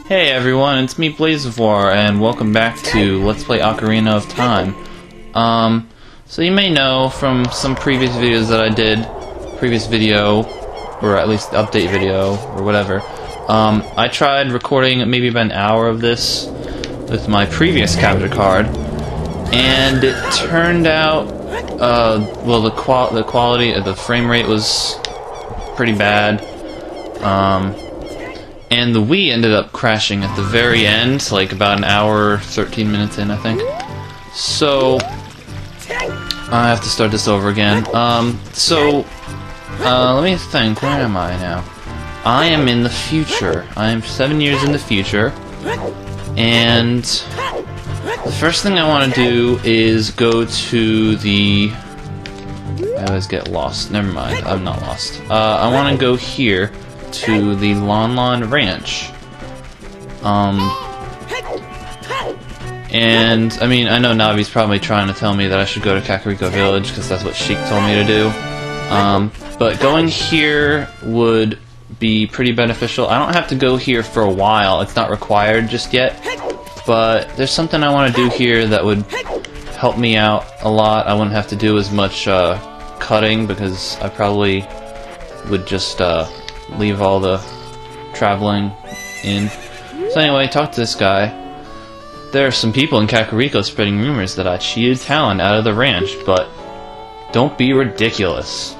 Hey everyone, it's me blazevoir, and welcome back to Let's Play Ocarina of Time. So you may know from some previous videos that I did, or at least the update video, or whatever, I tried recording maybe about an hour of this with my previous capture card, and it turned out, well, the quality of the frame rate was pretty bad, and the Wii ended up crashing at the very end, like about an hour, 13 minutes in, I think. So I have to start this over again. Let me think, where am I now? I am in the future. I am 7 years in the future, and the first thing I want to do is go to the... I always get lost. Never mind, I'm not lost. I want to go here to the Lon Lon Ranch. And, I mean, I know Navi's probably trying to tell me that I should go to Kakariko Village, because that's what Sheik told me to do. But going here would be pretty beneficial. I don't have to go here for a while, it's not required just yet. But there's something I want to do here that would help me out a lot. I wouldn't have to do as much cutting, because I probably would just leave all the traveling in. So anyway, talk to this guy. There are some people in Kakariko spreading rumors that I cheated Talon out of the ranch, but don't be ridiculous.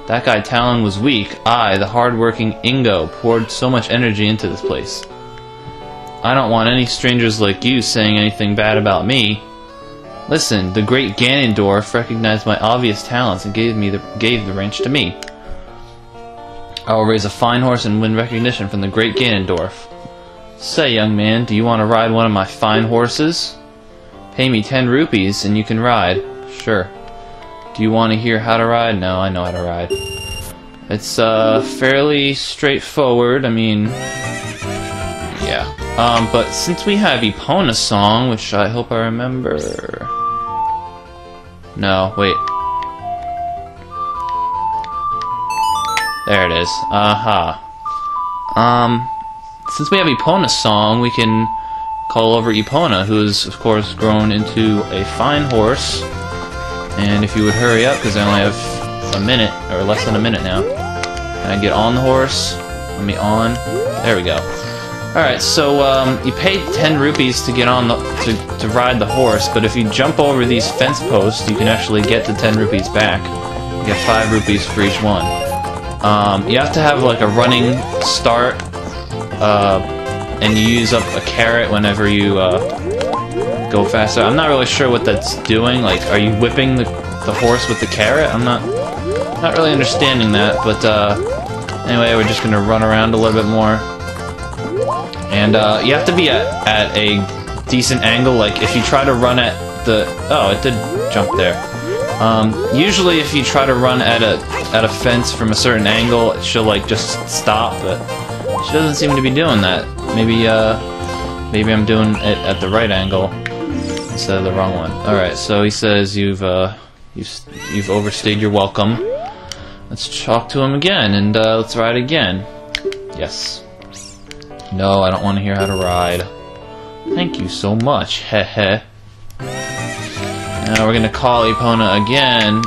That guy Talon was weak. I, the hard-working Ingo, poured so much energy into this place. I don't want any strangers like you saying anything bad about me. Listen, the great Ganondorf recognized my obvious talents and gave the ranch to me. I will raise a fine horse and win recognition from the great Ganondorf. Say, young man, do you want to ride one of my fine horses? Pay me 10 rupees and you can ride. Sure. Do you want to hear how to ride? No, I know how to ride. It's fairly straightforward. I mean, yeah. But since we have Epona's song, which I hope I remember... No, wait. There it is. Aha. Since we have Epona's song, we can call over Epona, who is, of course, grown into a fine horse. And if you would hurry up, because I only have a minute, or less than a minute now. Can I get on the horse? Let me on. There we go. Alright, so, you pay 10 rupees to get on to ride the horse, but if you jump over these fence posts, you can actually get the 10 rupees back. You get 5 rupees for each one. You have to have like a running start, and you use up a carrot whenever you go faster. I'm not really sure what that's doing. Like, are you whipping the horse with the carrot? I'm not really understanding that. But anyway, we're just gonna run around a little bit more, and you have to be at a decent angle. Like, if you try to run at the it did jump there. Usually if you try to run at a fence from a certain angle, she'll like just stop, but she doesn't seem to be doing that. Maybe I'm doing it at the right angle instead of the wrong one. Alright, so he says you've overstayed your welcome. Let's talk to him again, and let's ride again. Yes. No, I don't want to hear how to ride. Thank you so much, heh. Now we're gonna call Epona again.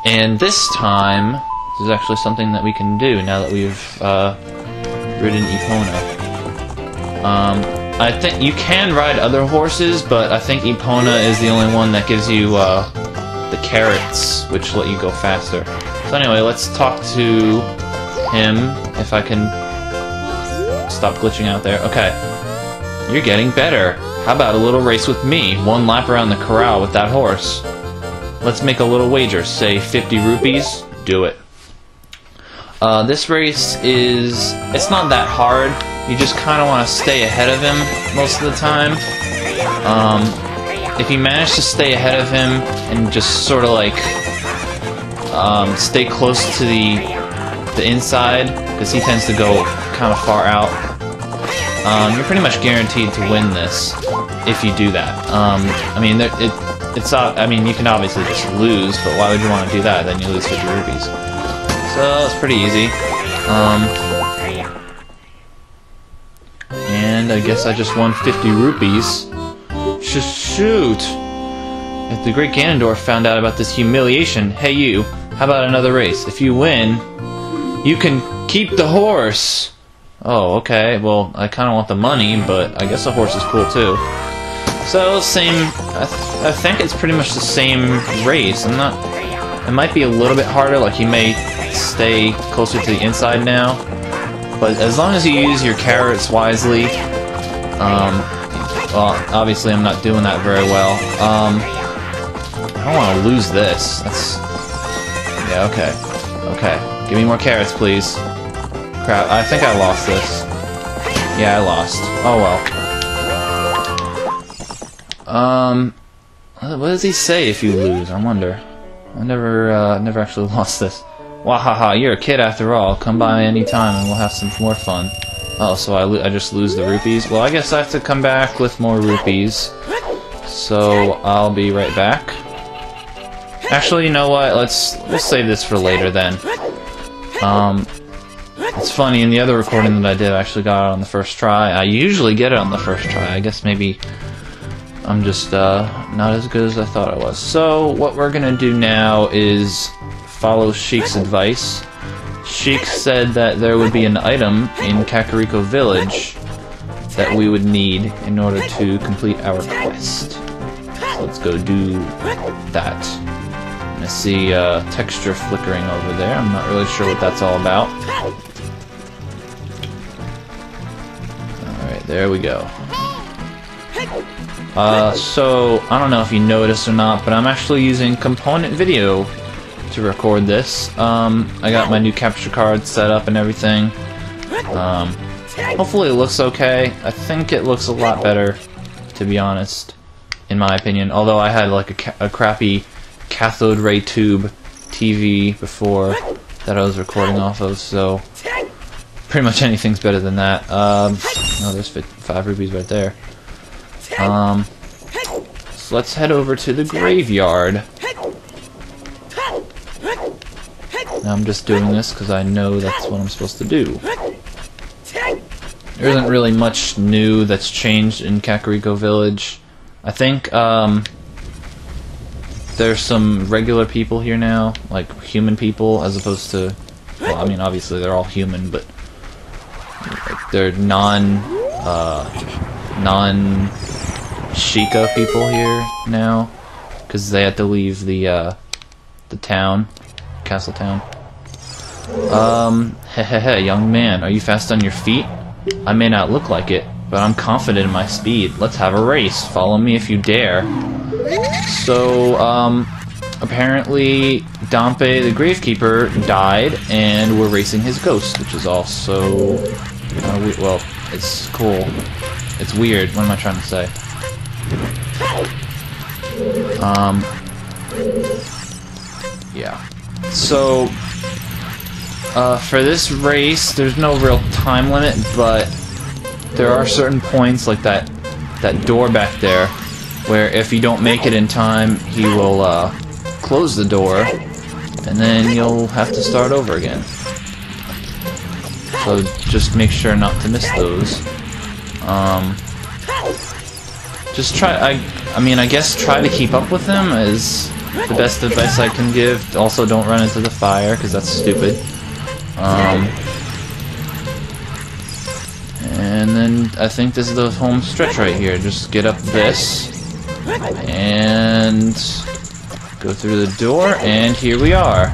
And this time, there's actually something that we can do now that we've ridden Epona. I think you can ride other horses, but I think Epona is the only one that gives you the carrots, which let you go faster. So anyway, let's talk to him, if I can stop glitching out there. Okay. You're getting better. How about a little race with me? 1 lap around the corral with that horse. Let's make a little wager. Say 50 rupees. Do it. This race it's not that hard. You just kind of want to stay ahead of him most of the time. If you manage to stay ahead of him and just sort of like stay close to the inside, because he tends to go kind of far out, you're pretty much guaranteed to win this if you do that. I mean, I mean, you can obviously just lose, but why would you want to do that? Then you lose 50 rupees. So it's pretty easy. And I guess I just won 50 rupees. Shoot! If the Great Ganondorf found out about this humiliation, hey you, how about another race? If you win, you can keep the horse! Oh, okay, well, I kinda want the money, but I guess a horse is cool too. So, same, I think it's pretty much the same race. I'm not, it might be a little bit harder, like you may stay closer to the inside now. But as long as you use your carrots wisely, well, obviously I'm not doing that very well. I don't want to lose this. That's... yeah, okay. Okay. Give me more carrots, please. Crap, I think I lost this. Yeah, I lost. Oh well. What does he say if you lose? I wonder. I never actually lost this. Wahaha, you're a kid after all. Come by any time and we'll have some more fun. Oh, so I just lose the rupees? Well, I guess I have to come back with more rupees. So I'll be right back. Actually, you know what? We'll save this for later then. It's funny, in the other recording that I did, I actually got it on the first try. I usually get it on the first try. I guess maybe I'm just not as good as I thought I was. So what we're gonna do now is follow Sheik's advice. Sheik said that there would be an item in Kakariko Village that we would need in order to complete our quest. So let's go do that. I see texture flickering over there. I'm not really sure what that's all about. Alright, there we go. So, I don't know if you noticed or not, but I'm actually using component video to record this. I got my new capture card set up and everything. Hopefully it looks okay. I think it looks a lot better, to be honest, in my opinion. Although I had like a crappy cathode ray tube TV before that I was recording off of, so pretty much anything's better than that. Oh, there's 5 rupees right there. So let's head over to the graveyard. Now I'm just doing this because I know that's what I'm supposed to do. There isn't really much new that's changed in Kakariko Village. I think there's some regular people here now, like human people, as opposed to, well, I mean, obviously they're all human, but they're non-Sheikah people here now, because they had to leave the town, castle town. Hehehe, young man, are you fast on your feet? I may not look like it, but I'm confident in my speed. Let's have a race. Follow me if you dare. So, apparently Dampe the Gravekeeper died, and we're racing his ghost, which is also, well, it's cool. It's weird. What am I trying to say? Yeah. So, for this race, there's no real time limit, but there are certain points, like that door back there, where if you don't make it in time, he will close the door, and then you'll have to start over again. So just make sure not to miss those. Just try, I mean, I guess try to keep up with them is the best advice I can give. Also, don't run into the fire, because that's stupid. And then I think this is the home stretch right here. Just get up this and go through the door, and here we are.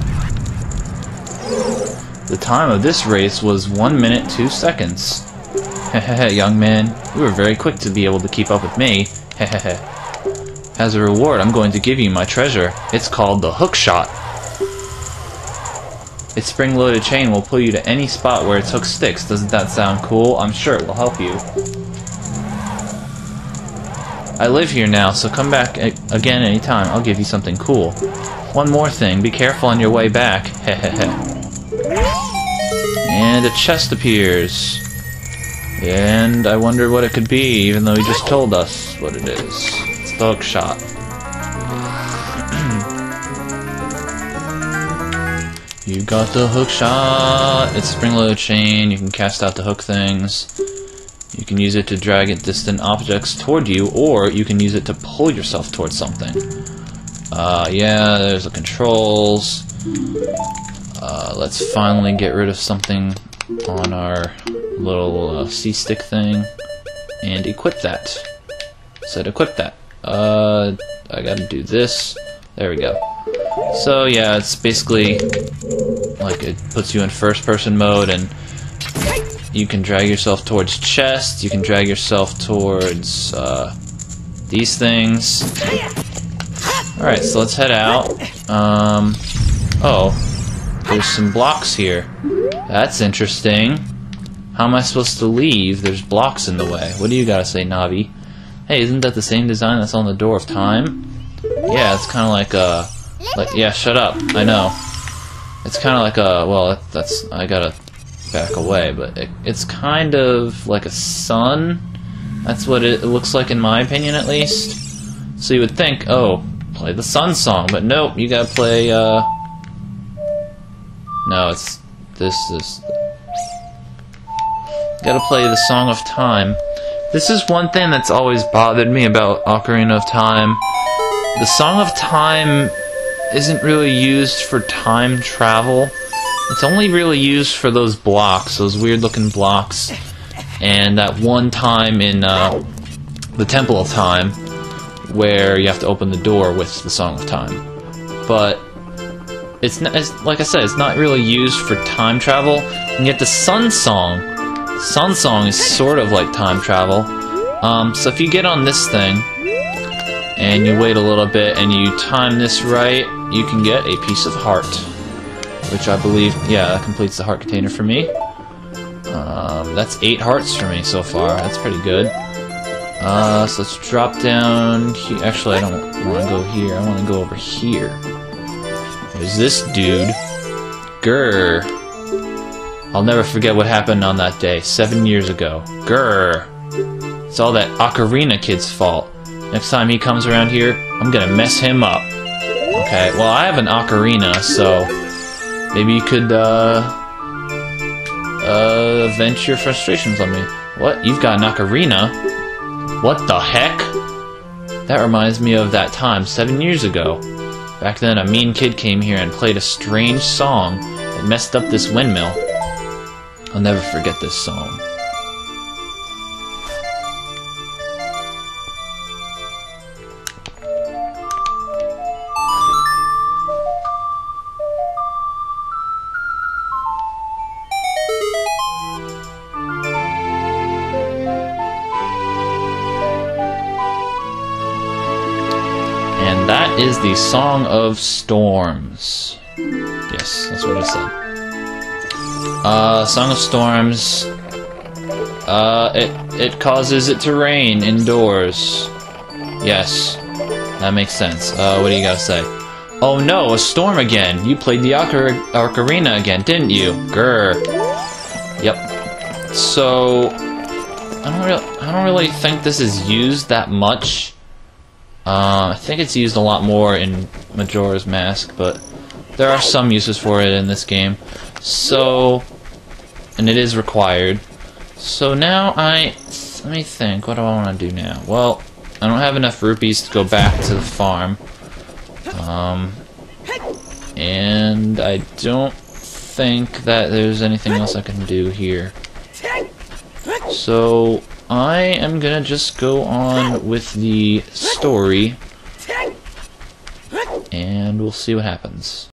The time of this race was 1 minute 2 seconds. Hehehe, young man, you were very quick to be able to keep up with me. Hehehe. As a reward, I'm going to give you my treasure. It's called the Hookshot. Its spring-loaded chain will pull you to any spot where its hook sticks. Doesn't that sound cool? I'm sure it will help you. I live here now, so come back again anytime. I'll give you something cool. One more thing, be careful on your way back. Hehehe. And a chest appears. And I wondered what it could be, even though he just told us what it is. It's the Hookshot. You got the hook shot. It's a spring-loaded chain. You can cast out to hook things. You can use it to drag distant objects toward you, or you can use it to pull yourself towards something. Yeah, there's the controls. Let's finally get rid of something on our little C-stick thing and equip that. Said equip that. I gotta do this. There we go. So yeah, it's basically like it puts you in first-person mode, and you can drag yourself towards chests. You can drag yourself towards these things. All right, so let's head out. Oh, there's some blocks here. That's interesting. How am I supposed to leave? There's blocks in the way. What do you gotta say, Navi? Hey, isn't that the same design that's on the Door of Time? Yeah, it's kind of like yeah, shut up. I know. It's kind of like a, well, that's I gotta back away, but it's kind of like a sun. That's what it looks like in my opinion, at least. So you would think, oh, play the sun song, but nope, you gotta play, no, it's, this is, gotta play the Song of Time. This is one thing that's always bothered me about Ocarina of Time. The Song of Time isn't really used for time travel. It's only really used for those blocks, those weird-looking blocks, and that one time in the Temple of Time, where you have to open the door with the Song of Time. But it's like I said, it's not really used for time travel, and yet the Sun Song is sort of like time travel. So if you get on this thing, and you wait a little bit, and you time this right, you can get a piece of heart. Which I believe, yeah, that completes the heart container for me. That's 8 hearts for me so far. That's pretty good. So let's drop down here. Actually, I don't want to go here. I want to go over here. There's this dude. Grr. I'll never forget what happened on that day, 7 years ago. Grr. It's all that Ocarina kid's fault. Next time he comes around here, I'm gonna mess him up. Okay, well, I have an ocarina, so maybe you could, vent your frustrations on me. What? You've got an ocarina? What the heck? That reminds me of that time, 7 years ago. Back then, a mean kid came here and played a strange song that messed up this windmill. I'll never forget this song. And that is the Song of Storms. Yes, that's what it said. Song of Storms. It causes it to rain indoors. Yes, that makes sense. What do you gotta say? Oh no, a storm again! You played the ocarina again, didn't you? Grr. Yep. So I don't really think this is used that much. I think it's used a lot more in Majora's Mask, but there are some uses for it in this game. So, and it is required. So now let me think, what do I want to do now? Well, I don't have enough rupees to go back to the farm. And I don't think that there's anything else I can do here. So, I am gonna just go on with the story, and we'll see what happens.